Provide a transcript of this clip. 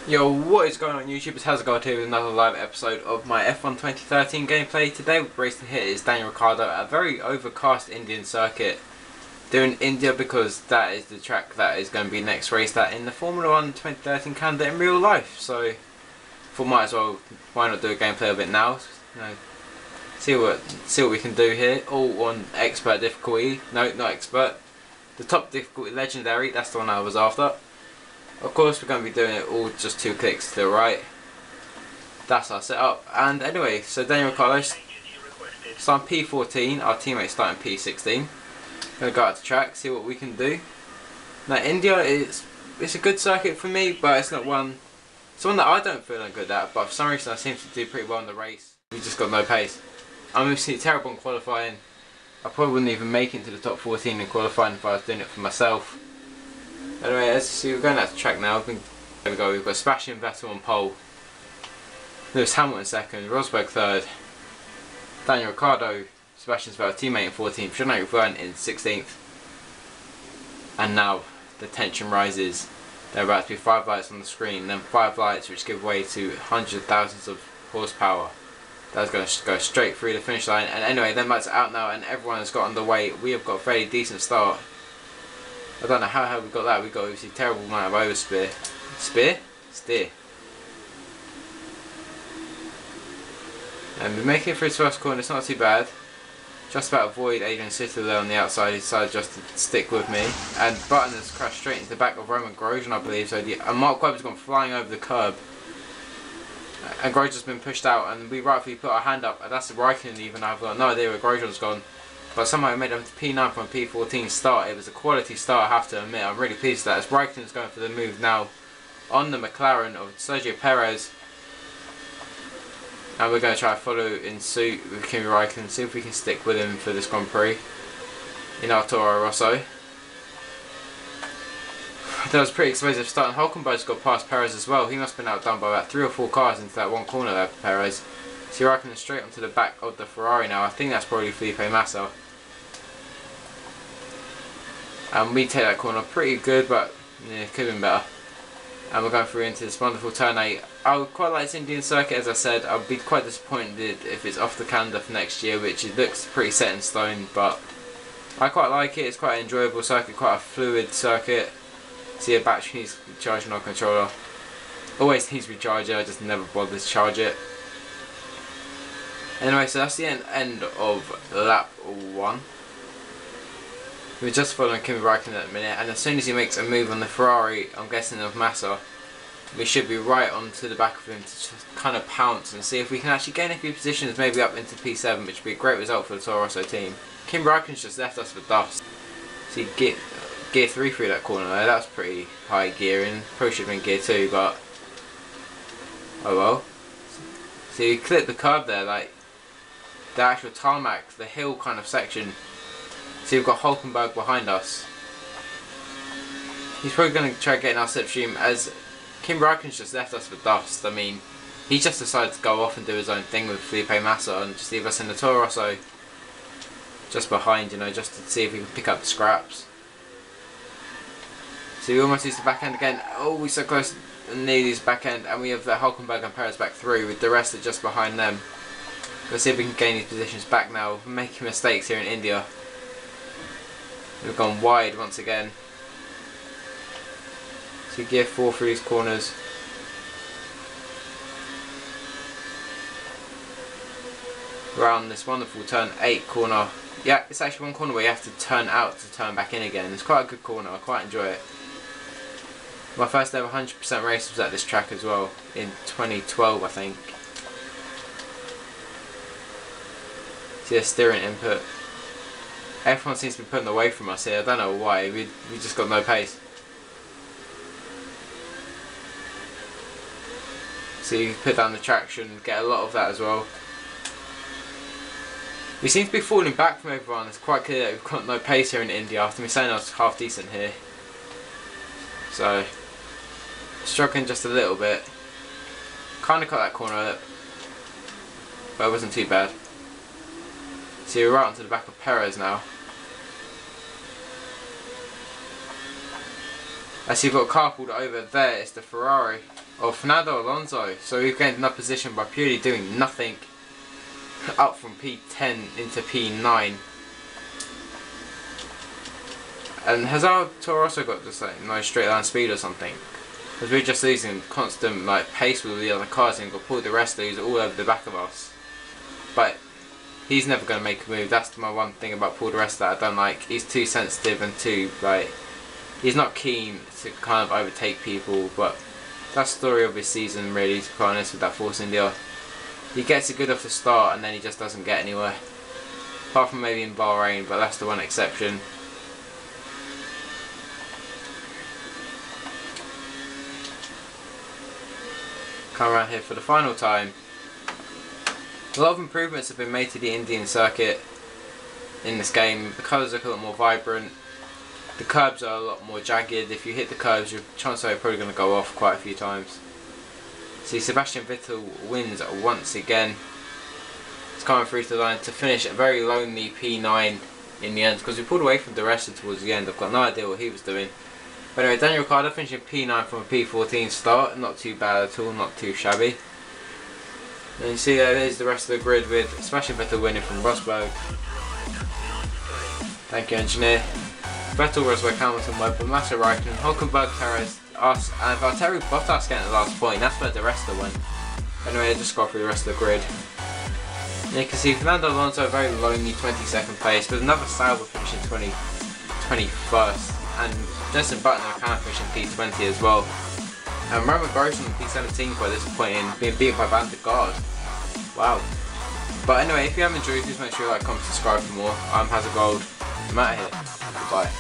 Yo, what is going on YouTube? It's Hazard here with another live episode of my F1 2013 gameplay. Today we're racing here is Daniel Ricciardo at a very overcast Indian circuit. Doing India because that is the track that is going to be next raced at in the Formula 1 2013 calendar in real life. So, thought might as well, why not do a gameplay of it now? You know, see what we can do here. All on expert difficulty. No, not expert. The top difficulty, legendary. That's the one I was after. Of course, we're going to be doing it all just 2 clicks to the right. That's our setup. And anyway, so Daniel Ricciardo starting P14, our teammate starting P16. Going to go out to track, see what we can do. Now, India it's a good circuit for me, but it's not one. It's one that I don't feel I'm good at. But for some reason, I seem to do pretty well in the race. We just got no pace. I'm obviously terrible in qualifying. I probably wouldn't even make it into the top 14 in qualifying if I was doing it for myself. Anyway, as you see, we're going out to track now. We've got Sebastian Vettel on pole, Lewis Hamilton second, Rosberg third, Daniel Ricciardo, Sebastian Vettel teammate in 14th, Jean-Eric Vergne in 16th. And now the tension rises. There are about to be 5 lights on the screen, then 5 lights which give way to hundreds of thousands of horsepower. That's going to go straight through the finish line. And anyway, them lights are out now and everyone has got underway. We have got a fairly decent start. I don't know how we got that. We got obviously a terrible amount of oversteer. Steer. And we're making it for his first corner. It's not too bad. Just about avoid Adrian Sutil there on the outside. He decided just to stick with me. And Button has crashed straight into the back of Roman Grosjean, I believe. So and Mark Webber's gone flying over the curb. And Grosjean's been pushed out. And we rightfully put our hand up. And that's the Raikkonen even. I've got no idea where Grosjean's gone. But somehow I made him to P9 from a P14 start. It was a quality start, I have to admit. I'm really pleased with that. As Raikkonen's going for the move now on the McLaren of Sergio Perez. And we're going to try to follow in suit with Kimi Raikkonen. See if we can stick with him for this Grand Prix in our Toro Rosso. That was pretty explosive start. And Hulkenberg's got past Perez as well. He must have been outdone by about 3 or 4 cars into that one corner there for Perez. So you're Raikkonen straight onto the back of the Ferrari now. I think that's probably Felipe Massa. And we take that corner pretty good, but yeah, it could have been better. And we're going through into this wonderful turn 8. I would quite like this Indian circuit, as I said. I'll be quite disappointed if it's off the calendar for next year, which it looks pretty set in stone, but I quite like it. It's quite an enjoyable circuit, quite a fluid circuit. See, a battery needs charging our controller. Always needs recharger, I just never bother to charge it. Anyway, so that's the end of lap 1. We're just following Kimi Raikkonen at the minute, and as soon as he makes a move on the Ferrari, I'm guessing of Massa, we should be right onto the back of him to just kind of pounce and see if we can actually gain a few positions, maybe up into P7, which would be a great result for the Toro Rosso team. Kimi Raikkonen's just left us for dust. See, gear 3 through that corner there, that was pretty high gearing. Probably should have been gear 2, but oh well. See, we clipped the curb there, like the actual tarmac, the hill kind of section. See, we've got Hulkenberg behind us. He's probably going to try getting our slipstream as Kimi Raikkonen's just left us for dust. I mean, he just decided to go off and do his own thing with Felipe Massa and just leave us in the Toro Rosso just behind, you know, just to see if we can pick up the scraps. So we almost used the back end again. Oh, we're so close and nearly use back end, and we have the Hulkenberg and Perez back through with the rest are just behind them. Let's see if we can gain these positions back now. We're making mistakes here in India. We've gone wide once again. So gear 4 through these corners. Around this wonderful turn 8 corner. Yeah, it's actually one corner where you have to turn out to turn back in again. It's quite a good corner, I quite enjoy it. My first ever 100% race was at this track as well, in 2012 I think. See the steering input. Everyone seems to be putting away from us here, I don't know why, we just got no pace. So you put down the traction, get a lot of that as well. We seem to be falling back from everyone. It's quite clear that we've got no pace here in India after me saying I was half decent here. So, struggling just a little bit. Kind of cut that corner, but it wasn't too bad. So we're right onto the back of Perez now. I see you've got a car pulled over there, it's the Ferrari. of Fernando Alonso. So we've gained enough position by purely doing nothing, up from P10 into P9. And has our tour also got just like no straight line speed or something? Because we're just losing constant like pace with the other cars and got Paul di Resta who's all over the back of us. But he's never going to make a move. That's my one thing about Paul di Resta that I don't like. He's too sensitive and too like, he's not keen to kind of overtake people. But that's the story of his season really, to be honest, with that Force India. He gets it good off the start and then he just doesn't get anywhere. Apart from maybe in Bahrain, but that's the one exception. Come around here for the final time. A lot of improvements have been made to the Indian circuit in this game. The colours look a lot more vibrant. The curbs are a lot more jagged. If you hit the curbs, your chances are you're probably going to go off quite a few times. See, Sebastian Vettel wins once again. He's coming through to the line to finish a very lonely P9 in the end, because we pulled away from di Resta towards the end. I've got no idea what he was doing. But anyway, Daniel Ricciardo finishing P9 from a P14 start. Not too bad at all, not too shabby. And you see there's the rest of the grid with Sebastian Vettel winning from Rosberg. Thank you, engineer. Vettel, Rosberg, Hamilton, Webber, Massa, Raikkonen, Hulkenberg, Perez, us, and Valtteri Bottas getting the last point. That's where di Resta went. Anyway, I just got through the rest of the grid. And you can see Fernando Alonso very lonely 22nd place, with another Sauber finishing 21st, and Jenson Button and Ocon finishing P20 as well. And Roman Grosjean in P17 quite disappointing, being beaten by Van der Garde. Wow. But anyway, if you have enjoyed, please make sure you like, comment, subscribe for more. I'm Hazard Gold. I'm out of here. Goodbye.